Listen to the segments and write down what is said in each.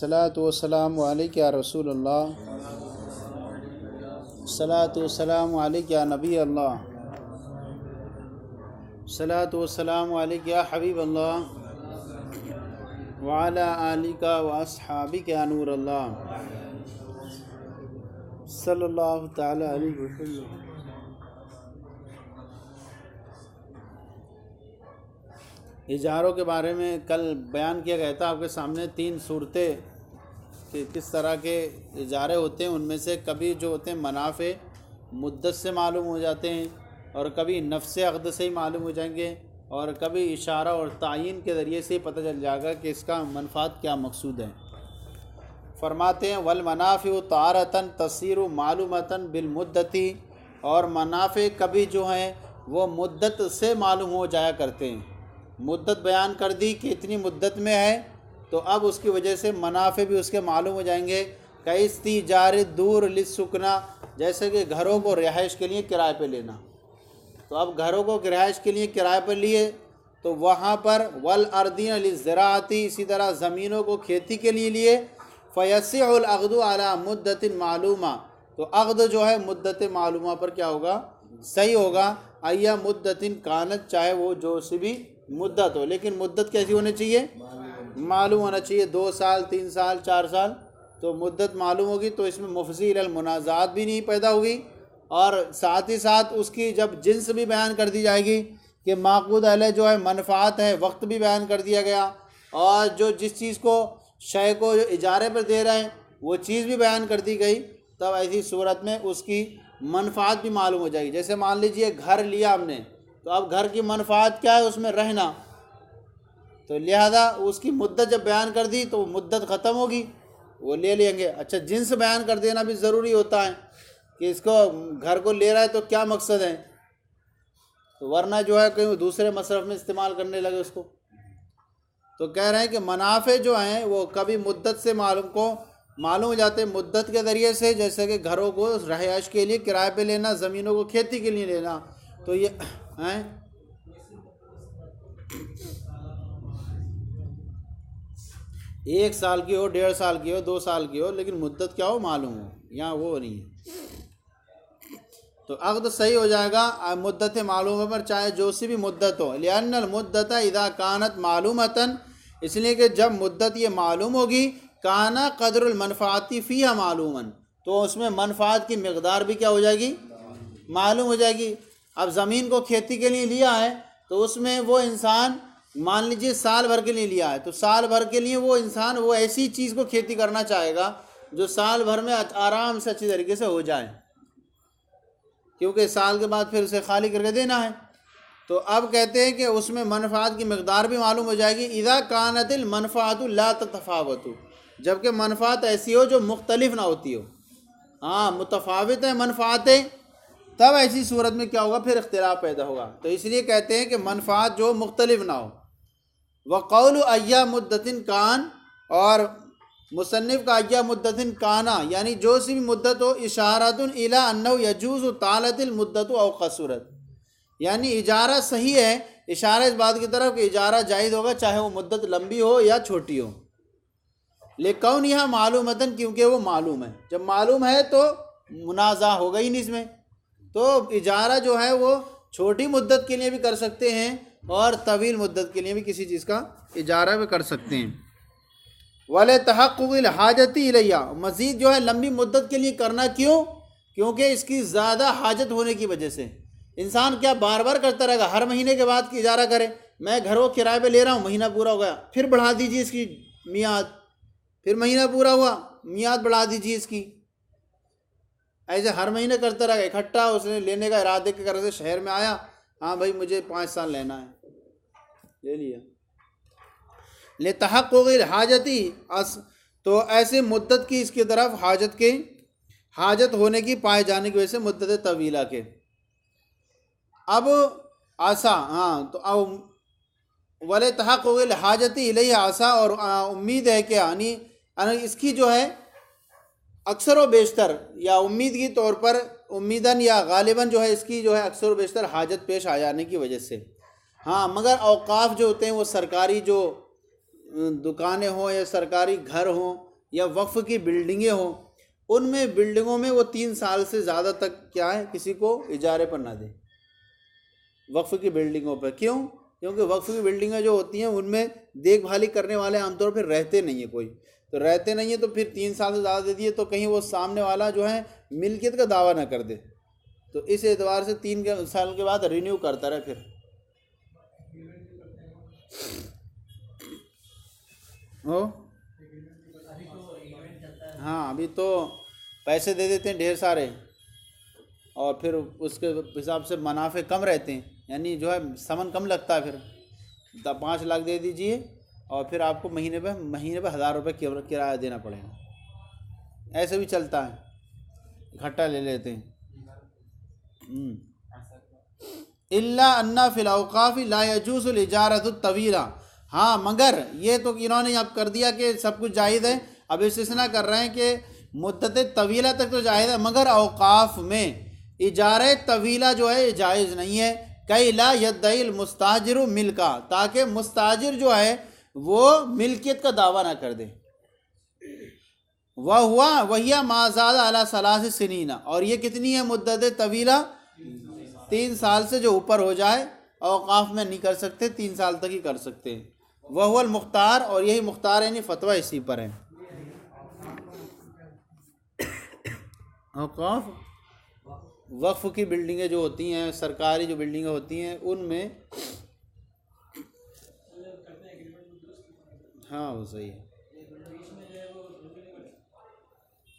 सलातु वस्सलामु अलैका या रसूलल्लाह, सलातु वस्सलामु अलैका या नबी अल्लाह, सलातु वस्सलामु अलैका या हबीब अल्लाह व अला आलिका व अस्हाबिका या नूर अल्लाह सल्लल्लाहु तआला अलैहि वसल्लम। इजारों के बारे में कल बयान किया गया था आपके सामने। 3 सूरतें कि किस तरह के इजारे होते हैं। उनमें से कभी जो होते हैं मनाफ़े मुद्दत से मालूम हो जाते हैं, और कभी नफ्स अक़द से ही मालूम हो जाएंगे, और कभी इशारा और तायीन के ज़रिए से ही पता चल जाएगा कि इसका मनफ़ात क्या मकसूद है। फरमाते हैं वल मनाफ़िउ तारतन तसीरु मालूमतन बिल मुद्दती, और मनाफ़े कभी जो हैं वो मुद्दत से मालूम हो जाया करते हैं। मुद्दत बयान कर दी कि इतनी मुद्दत में है, तो अब उसकी वजह से मनाफ़े भी उसके मालूम हो जाएंगे। कई इस्तिजार दूर लिस्सुकना, जैसे कि घरों को रिहाइश के लिए किराए पे लेना। तो अब घरों को रिहाइश के लिए किराए पर लिए तो वहाँ पर वल अर्दीन लिज़राअती, इसी तरह ज़मीनों को खेती के लिए लिए। फ़यस्सिउल अक़दु अला मुद्दतिन मालूमा, तो अक़द जो है मुद्दत मालूमा पर क्या होगा, सही होगा। अय्या मुद्दतिन कानत, चाहे वो जो सी भी मुद्दत हो, लेकिन मुद्दत कैसी होनी चाहिए, मालूम होना चाहिए। 2 साल 3 साल 4 साल तो मुद्दत मालूम होगी, तो इसमें मुफ़ज़ी अल मुनाज़ात भी नहीं पैदा होगी। और साथ ही साथ उसकी जब जिन्स भी बयान कर दी जाएगी कि माक़ूद अलैह जो है मनफ़ात है, वक्त भी बयान कर दिया गया, और जो जिस चीज़ को शय को जो इजारे पर दे रहे हैं वो चीज़ भी बयान कर दी गई, तब ऐसी सूरत में उसकी मनफ़ात भी मालूम हो जाएगी। जैसे मान लीजिए घर लिया हमने, तो अब घर की मनफ़ात क्या है, उसमें रहना, तो लिहाजा उसकी मुद्दत जब बयान कर दी तो मुद्दत ख़त्म होगी, वो ले लेंगे। अच्छा, जिन्स बयान कर देना भी ज़रूरी होता है कि इसको घर को ले रहा है तो क्या मकसद है, तो वरना जो है कहीं दूसरे मसरफ़ में इस्तेमाल करने लगे उसको। तो कह रहे हैं कि मनाफ़े जो हैं वो कभी मुद्दत से मालूम हो जाते हैं, मुद्दत के ज़रिए से, जैसे कि घरों को रहायश के लिए किराए पे लेना, ज़मीनों को खेती के लिए लेना। तो ये हैं 1 साल की हो, 1.5 साल की हो, 2 साल की हो, लेकिन मुद्दत क्या हो मालूम हो, यहाँ वो नहीं है। तो अक़द सही हो जाएगा मुद्दत मालूम पर, चाहे जो सी भी मुद्दत हो। लिअन्नल मुद्दत इज़ा कानत मालूमतन, इसलिए कि जब मुद्दत ये मालूम होगी, काना क़द्रुल मनफ़ाती फ़ीहा मालूमन, तो उसमें मनफ़ात की मिक़दार भी क्या हो जाएगी, मालूम हो जाएगी। अब ज़मीन को खेती के लिए लिया है, तो उसमें वो इंसान मान लीजिए साल भर के लिए लिया है, तो साल भर के लिए वो इंसान वो ऐसी चीज़ को खेती करना चाहेगा जो साल भर में आराम से अच्छी तरीके से हो जाए, क्योंकि साल के बाद फिर उसे खाली करके देना है। तो अब कहते हैं कि उसमें मनफ़ात की मिक़दार भी मालूम हो जाएगी। इज़ा कानतिल मनफ़ातु ला ततफ़ावतु, जबकि मनफ़ात ऐसी हो जो मुख्तलिफ ना होती हो। हाँ, मुतफ़ावित है मनफ़ातें, तब ऐसी सूरत में क्या होगा, फिर इख्तिलाफ पैदा होगा। तो इसलिए कहते हैं कि मनफ़ात जो मुख्तलिफ ना हो। व क़ौलु अय्या मुद्दतिन कान, और मुसन्निफ़ का अय्या मुद्दतिन काना यानी जो सी भी मुद्दत हो, इशारतुन इला अन्नहु यजूज़ु तालतिल मुद्दतु औ क़सूरत, यानी इजारा सही है, इशारा इस बात की तरफ कि इजारा जायज़ होगा, चाहे वो मुद्दत लंबी हो या छोटी हो। लेकिन यह मालूमतन, क्योंकि वो मालूम है। जब मालूम है तो मुनाज़ा होगा ही नहीं इसमें। तो इजारा जो है वो छोटी मुद्दत के लिए भी कर सकते हैं, और तवील मुद्दत के लिए भी किसी चीज़ का इजारा भी कर सकते हैं। वले तहक़्क़ुक़िल हाजती इलैया, मज़ीद जो है लंबी मुद्दत के लिए करना क्यों, क्योंकि इसकी ज़्यादा हाजत होने की वजह से। इंसान क्या बार बार करता रहेगा, हर महीने के बाद की इजारा करे, मैं घर को किराए पे ले रहा हूँ, महीना पूरा हो गया, फिर बढ़ा दीजिए इसकी मियाद, फिर महीना पूरा हुआ, मियाद बढ़ा दीजिए इसकी। ऐसे हर महीने करता रहेगा इकट्ठा। उसने लेने का इरादे के कर से शहर में आया, हाँ भाई मुझे 5 साल लेना है, ले लिया। ले तहक़्क़ुक़िल हाजती, तो ऐसे मुद्दत की इसकी तरफ हाजत होने की पाए जाने की वजह से मुद्दत तवीला के। अब आसा, हाँ, तो अब वले तहक़्क़ुक़िल हाजती इलैहि आसा, और उम्मीद है कि यानी इसकी जो है अक्सर व बेशतर, या उम्मीद की तौर पर, उम्मीदन या गालिबन जो है इसकी जो है अक्सर व बेशतर हाजत पेश आ जाने की वजह से। हाँ, मगर औक़ाफ़ जो होते हैं वो सरकारी जो दुकानें हों या सरकारी घर हों, या वक्फ की बिल्डिंगें हों, उनमें बिल्डिंगों में वो 3 साल से ज़्यादा तक क्या है किसी को इजारे पर ना दे, वक्फ की बिल्डिंगों पर। क्यों? क्योंकि वक्फ की बिल्डिंगें जो होती हैं उनमें देखभाली करने वाले आमतौर पर रहते नहीं है कोई, तो रहते नहीं है तो फिर 3 साल से ज़्यादा दे दिए तो कहीं वो सामने वाला जो है मिल्कियत का दावा ना कर दे, तो इस एतबार से 3 साल के बाद रिन्यू करता रहे फिर। हो हाँ, अभी तो पैसे दे देते हैं ढेर सारे और फिर उसके हिसाब से मुनाफे कम रहते हैं, यानी जो है समन कम लगता है। फिर 5 लाख दे दीजिए और फिर आपको महीने पे 1000 रुपये किराया देना पड़ेगा, ऐसे भी चलता है, इकट्ठा ले लेते हैं। इल्ला अन्ना फिल औक़ाफ़ि ला यजूज़ुल इजारतु तवीला। हाँ, मगर ये तो इन्होंने अब कर दिया कि सब कुछ जायज़ है, अब इस्तिस्ना कर रहे हैं कि मुद्दत तवीला तक तो जायज़ है, मगर औक़ाफ़ में इजारे तवीला जो है जायज़ नहीं है। कई ला यद्दईल मुस्ताजिरु मिल्का, ताकि मुस्ताजिर जो है वो मिल्कियत का दावा ना कर दे। वह हुआ वहिया माज़ादा अला सलास सिनीना, और ये कितनी है मुद्दत तवीला? 3 साल से जो ऊपर हो जाए, औक़ाफ़ में नहीं कर सकते, 3 साल तक ही कर सकते हैं। वह हुआ मुख्तार, और यही मुख्तार यानी फतवा इसी पर है। औक़ाफ़ वक्फ की बिल्डिंगें जो होती हैं, सरकारी जो बिल्डिंगें होती हैं, उनमें हाँ वो सही है,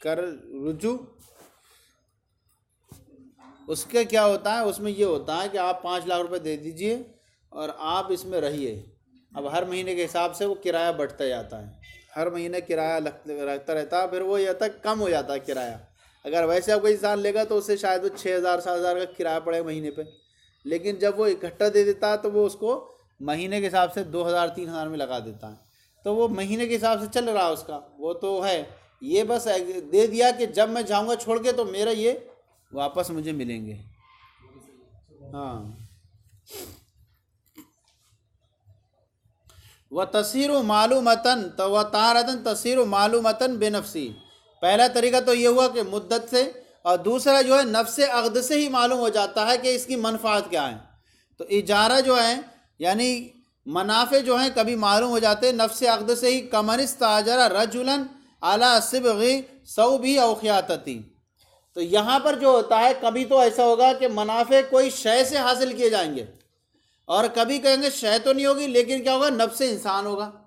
कर रुजू उसके क्या होता है, उसमें ये होता है कि आप 5 लाख रुपए दे दीजिए और आप इसमें रहिए। अब हर महीने के हिसाब से वो किराया बढ़ता जाता है, हर महीने किराया लगता रहता है, फिर वो ये तक कम हो जाता है किराया। अगर वैसे आप कोई इंसान लेगा तो उससे शायद वो 6000 7000 का किराया पड़ेगा महीने पे, लेकिन जब वो इकट्ठा दे देता है तो वो उसको महीने के हिसाब से 2000 3000 में लगा देता है, तो वो महीने के हिसाब से चल रहा है उसका, वो तो है। ये बस दे दिया कि जब मैं जाऊंगा छोड़ के तो मेरा ये वापस मुझे मिलेंगे। हाँ, व तसीर मालूमतन तो व तारतन तसीर मालूमतन बेनफसी। पहला तरीका तो ये हुआ कि मुद्दत से, और दूसरा जो है नफ्स अक़द से ही मालूम हो जाता है कि इसकी मनफ़ात क्या है। तो इजारा जो है यानी मुनाफे जो हैं कभी मालूम हो जाते हैं नफ्स अक़द से ही। कमनिस्ताजरा रजुलन अला सिबग़ी सौबी औ ख़ियातती। तो यहाँ पर जो होता है कभी तो ऐसा होगा कि मुनाफे कोई शय से हासिल किए जाएंगे, और कभी कहेंगे शय तो नहीं होगी लेकिन क्या होगा, नफ्स इंसान होगा।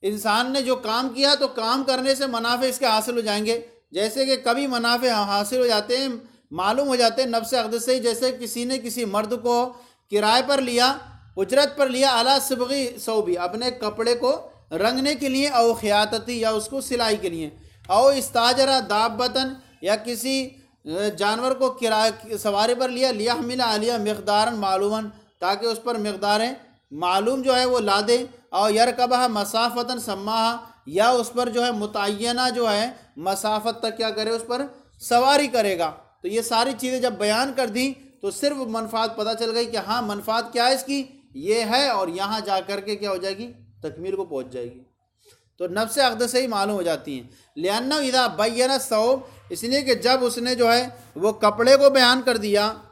इंसान ने जो काम किया तो काम करने से मुनाफे इसके हासिल हो जाएंगे। जैसे कि कभी मुनाफे हासिल हो जाते हैं, मालूम हो जाते हैं नफ्स अक़द से ही। जैसे किसी ने किसी मर्द को किराए पर लिया, उजरत पर लिया, अला सिबग़ी सौबी, अपने कपड़े को रंगने के लिए, औ ख़ियातती या उसको सिलाई के लिए, औ इस्ताजरा दाब्बतन या किसी जानवर को किराए सवारी पर लिया हमिला आलिया मकदारन मालूमन, ताकि उस पर मकदारें मालूम जो है वो ला दे, और यरकबहा मसाफ़तन सम्माहा, या उस पर जो है मुतय्यना जो है मसाफ़त तक क्या करे, उस पर सवारी करेगा। तो ये सारी चीज़ें जब बयान कर दी तो सिर्फ मनफ़ात पता चल गई कि हाँ मनफ़ात क्या है इसकी, ये है, और यहाँ जा कर के क्या हो जाएगी, तकमील को पहुँच जाएगी। तो नफ्स अक़द से ही मालूम हो जाती हैं। लिअन्ना इज़ा बय्यना सौब, इसलिए कि जब उसने जो है वो कपड़े को बयान कर दिया,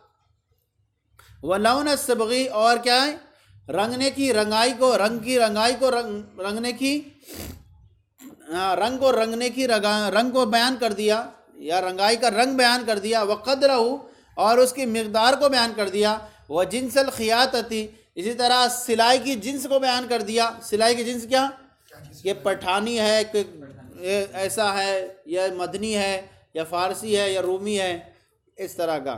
व लौन सिबग़ी, और क्या है रंगने की रंगाई को, रंगने की रंग को रंगने की रंग को बयान कर दिया, या रंगाई का रंग बयान कर दिया। व क़द्रहु, और उसकी मिक़दार को बयान कर दिया। व जिन्सल ख़ियातती, इसी तरह सिलाई की जिन्स को बयान कर दिया। सिलाई की जिन्स क्या, ये पठानी है कि ऐसा है, या मदनी है, या फ़ारसी है, या रूमी है, इस तरह का।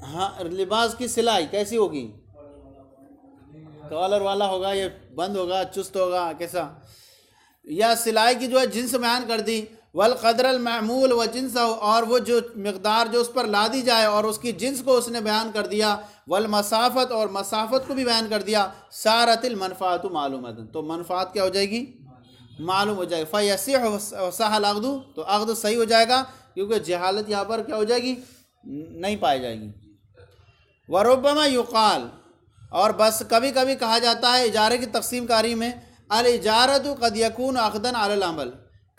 हाँ, लिबास की सिलाई कैसी होगी, कॉलर वाला होगा, ये बंद होगा, चुस्त होगा, कैसा। या सिलाई की जो है जिन्स बयान कर दी। वल क़द्रल महमूल व जिन्स, और वो जो मिक़दार जो उस पर ला दी जाए और उसकी जिन्स को उसने बयान कर दिया। वल मसाफ़त, और मसाफ़त को भी बयान कर दिया। सारतिल मनफ़ातु मालूमतन, तो मनफ़ात क्या हो जाएगी, मालूम हो जाएगी। फ़यसिह सहल अक़दु, तो अक़द सही हो जाएगा, क्योंकि जहालत यहाँ पर क्या हो जाएगी, नहीं पाई जाएगी। वरुब्बमा युक़ाल, और बस कभी कभी कहा जाता है इजारे की तक़सीम कारी में, अल इजारतु क़द यकून अक़दन अलल अमल,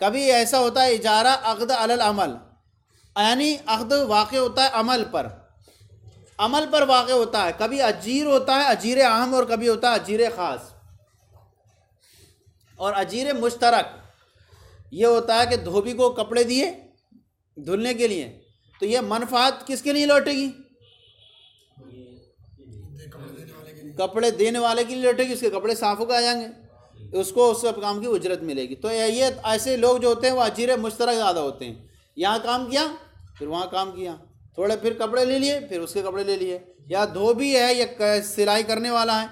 कभी ऐसा होता है इजारा अक़द अलल अमल, यानी अक़द वाक़ होता है अमल पर वाक़ होता है। कभी अजीर होता है अजीर आम और कभी होता है अजीर ख़ास। और अजीर मुश्तरक ये होता है कि धोबी को कपड़े दिए धुलने के लिए, तो ये मनफ़ात किसके लिए लौटेगी? कपड़े देने वाले के लिए लौटेगी, उसके कपड़े साफ़ होकर आ जाएंगे, उसको उस सब काम की उजरत मिलेगी। तो ये ऐसे लोग जो होते हैं वो अजीर मुश्तरक ज़्यादा होते हैं, यहाँ काम किया फिर वहाँ काम किया, थोड़े फिर कपड़े ले लिए फिर उसके कपड़े ले लिए। या धोबी है या सिलाई करने वाला है,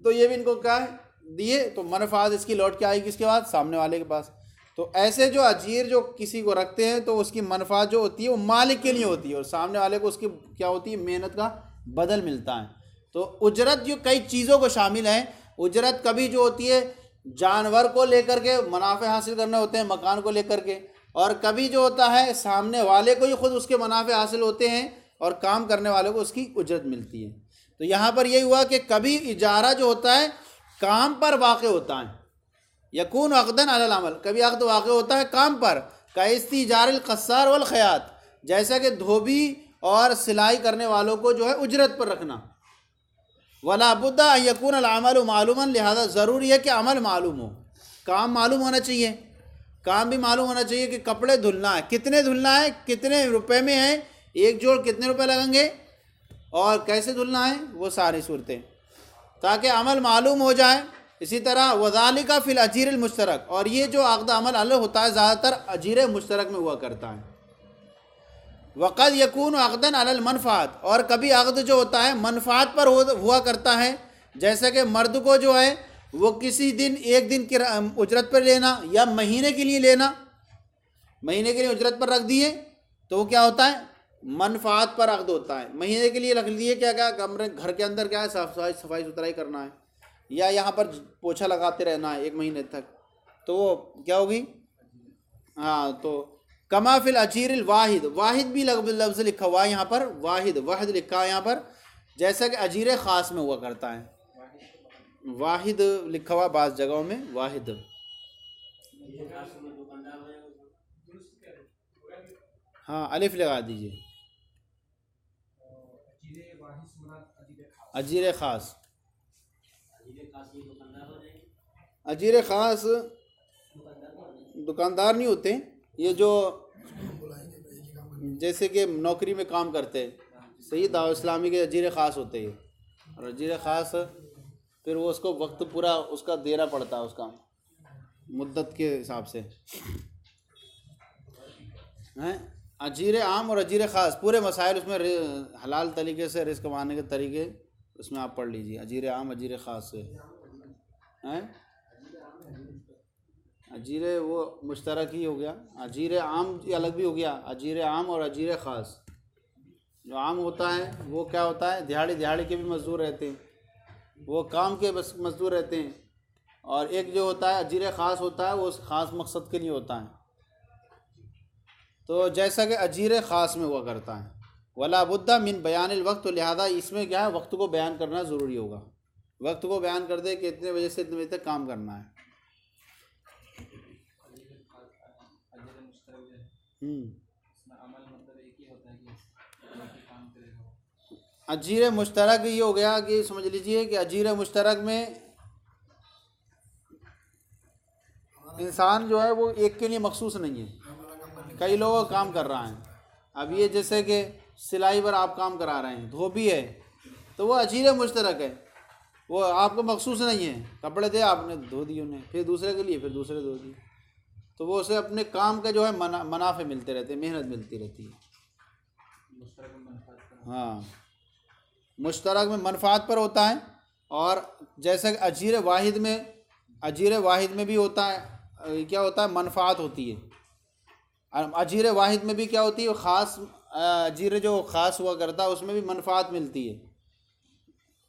तो ये भी इनको क्या है दिए, तो मनफ़ात इसकी लौट के आएगी किसके पास? सामने वाले के पास। तो ऐसे जो अजीर जो किसी को रखते हैं तो उसकी मनफ़ात जो होती है वो मालिक के लिए होती है और सामने वाले को उसकी क्या होती है? मेहनत का बदल मिलता है। तो उजरत जो कई चीज़ों को शामिल है। उजरत कभी जो होती है जानवर को लेकर के मुनाफे हासिल करने होते हैं, मकान को लेकर के, और कभी जो होता है सामने वाले को ही खुद उसके मुनाफे हासिल होते हैं और काम करने वाले को उसकी उजरत मिलती है। तो यहाँ पर यही हुआ कि कभी इजारा जो होता है काम पर वाक़ होता है, यकून अक़दन अलल अमल, कभी अक़द वाक़ होता है काम पर, कैस्ती इजारल क़स्सार वल ख़यात, जैसा कि धोबी और सिलाई करने वालों को जो है उजरत पर रखना। वला बुद्दा यकून अल अमल मालूमन, लिहाजा ज़रूरी है कि अमल मालूम हो, काम मालूम होना चाहिए। काम भी मालूम होना चाहिए कि कपड़े धुलना है, कितने धुलना है, कितने रुपए में है, एक जोड़ कितने रुपए लगेंगे और कैसे धुलना है, वो सारी सूरतें, ताकि अमल मालूम हो जाए। इसी तरह वज़ालिका फ़िल अजीर मुश्तरक, और ये जो अक़द अमल अलग होता है ज़्यादातर अजीर मुश्तरक में हुआ करता है। वक़द यकून अक़दन अलल मनफ़ात, और कभी अक़द जो होता है मनफ़ात पर हुआ करता है, जैसे कि मर्द को जो है वो किसी दिन एक दिन की उजरत पर लेना या महीने के लिए लेना, महीने के लिए उजरत पर रख दिए तो वो क्या होता है? मनफ़ात पर अक़द होता है। महीने के लिए रख दिए क्या क्या कमरे घर के अंदर क्या है सफाई सुथराई करना है या यहाँ पर पोछा लगाते रहना है 1 महीने तक, तो वो क्या होगी? हाँ, तो कमा फिल अजीर वाहिद, वाहिद भी लफ्ज़ लिखा हुआ है यहाँ पर, वाहिद वाहिद लिखा है यहाँ पर, जैसा कि अजीर ख़ास में हुआ करता है। वाहिद लिखा हुआ बाज़ जगहों में वाहिद। हाँ, अलिफ लगा दीजिए। अजीर ख़ास, अजीर ख़ास दुकानदार नहीं होते, ये जो जैसे कि नौकरी में काम करते हैं, सही दावत इस्लामी के अजीर ख़ास होते हैं। और अजीर ख़ास फिर वो उसको वक्त पूरा उसका देना पड़ता है, उसका मुद्दत के हिसाब से हैं। अजीर आम और अजीर ख़ास पूरे मसाइल उसमें हलाल तरीके से रिस्क कमाने के तरीके उसमें आप पढ़ लीजिए, अजीर आम अजीर ख़ास से हैं। अजीर वो मुश्तरक ही हो गया, अजीर आम अलग भी हो गया, अजीर आम और अजीर ख़ास। जो आम होता है वो क्या होता है? दिहाड़ी के भी मज़दूर रहते हैं, वो काम के बस मज़दूर रहते हैं, और एक जो होता है अजीर ख़ास होता है वो उस ख़ास मकसद के लिए होता है। तो जैसा कि अजीर ख़ास में हुआ करता है, वला बुद्दा मिन बयानिल वक्त, तो लिहाजा इसमें क्या है वक्त को बयान करना ज़रूरी होगा। वक्त को बयान कर दे कि इतने बजे से इतने बजे तक काम करना है। अजीर मुश्तरक ये हो गया कि समझ लीजिए कि अजीर मुश्तरक में इंसान जो है वो एक के लिए मखसूस नहीं है, कई लोग काम कर रहा है। अब ये जैसे कि सिलाई पर आप काम करा रहे हैं, धोबी है तो वो अजीर मुश्तरक है, वो आपको मखसूस नहीं है, कपड़े दे आपने धो दिए उन्हें, फिर दूसरे के लिए फिर दूसरे धो दिए, तो वो उसे अपने काम के जो है मुनाफे मिलते रहते हैं, मेहनत मिलती रहती है। हाँ, मुश्तरक में मनफ़ात पर होता है। और जैसे अजीर वाहिद में भी होता है, क्या होता है? मनफ़ात होती है। अजीर वाहिद में भी क्या होती है? ख़ास अजीर जो ख़ास हुआ करता है उसमें भी मनफ़ात मिलती है।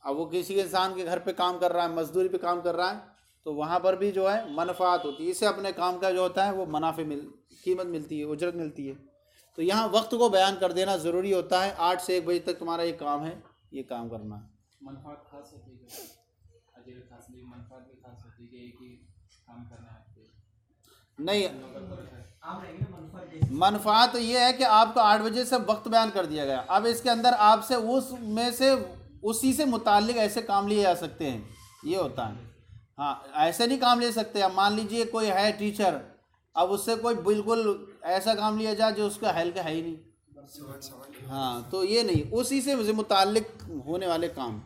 अब वो किसी इंसान के घर पे काम कर रहा है, मजदूरी पे काम कर रहा है, तो वहाँ पर भी जो है मनफ़ात होती है, इससे अपने काम का जो होता है वो कीमत मिलती है, उजरत मिलती है। तो यहाँ वक्त को बयान कर देना ज़रूरी होता है। 8 से 1 बजे तक तुम्हारा ये काम है, ये काम करना है। अजर खास नहीं, मनफात भी खास होती है कि एक ही काम करना है आपको। नहीं, आप रहेंगे ना मनफात। मनफात ये है कि आपको 8 बजे से वक्त बयान कर दिया गया, अब इसके अंदर आपसे उस में से उसी से मुताल्लिक ऐसे काम लिए जा सकते हैं, ये होता है। हाँ, ऐसे नहीं काम ले सकते। अब मान लीजिए कोई है टीचर, अब उससे कोई बिल्कुल ऐसा काम लिया जाए जो उसका हल का है ही नहीं। हाँ, तो ये नहीं, उसी से मुताल्लिक होने वाले काम।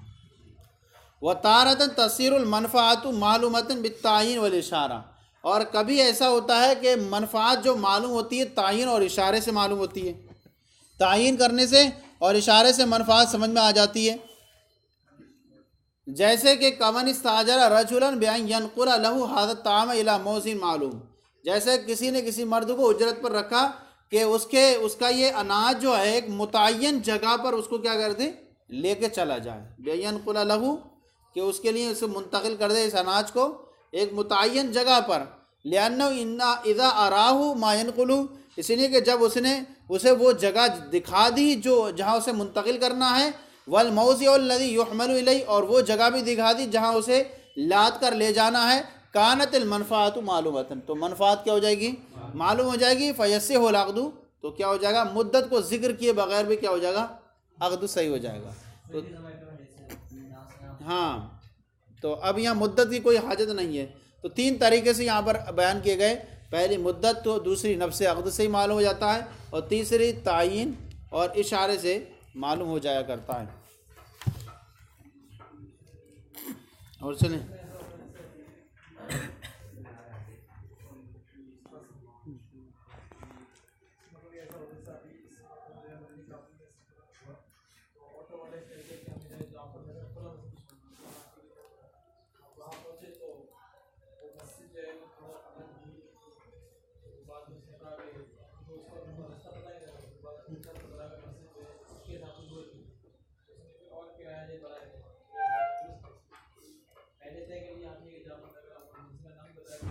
व तारतन तसीरुल मनफ़ाअतु मालूमतन बित्तायीन वल इशारा, और कभी ऐसा होता है कि मनफ़ात जो मालूम होती है तायीन और इशारे से मालूम होती है। तायीन करने से और इशारे से मनफ़ात समझ में आ जाती है। जैसे कि कमन इस्ताजरा रजुलन बिअन यनकुला लहू हाज़ा ताम इला मौज़िन मालूम, जैसे किसी ने किसी मर्द को उजरत पर रखा कि उसका ये अनाज जो है एक मुतय्यन जगह पर उसको क्या कर दे, लेके चला जाए। बियनकुला लहू, कि उसके लिए उसे मुंतकिल कर दे इस अनाज को एक मुतय्यन जगह पर। लिअन्नहु इन्ना इज़ा अराहु मा यनकुलु, इसलिए कि जब उसने उसे वो जगह दिखा दी जो जहाँ उसे मुंतकिल करना है। वल मौज़िउल्लज़ी युहमलु इलैहि, और वो जगह भी दिखा दी जहाँ उसे लाद कर ले जाना है। कानतिल मनफ़ाअतु मालूमतन, तो मनफ़ात क्या हो जाएगी, मालूम हो जाएगी। फ़यस्सिहुल अक़दु, तो क्या हो जाएगा, मुद्दत को जिक्र किए बगैर भी क्या हो जाएगा, अक़दु सही हो जाएगा। तो हाँ, तो अब यहाँ मुद्दत की कोई हाजत नहीं है। तो 3 तरीके से यहाँ पर बयान किए गए। पहली मुद्दत, तो दूसरी नफ्स अक़द से ही मालूम हो जाता है, और तीसरी तायीन और इशारे से मालूम हो जाया करता है। और चलें, पहले तय कर लिया आपने कि जहाँ पर अगर आप उसका नाम बताया।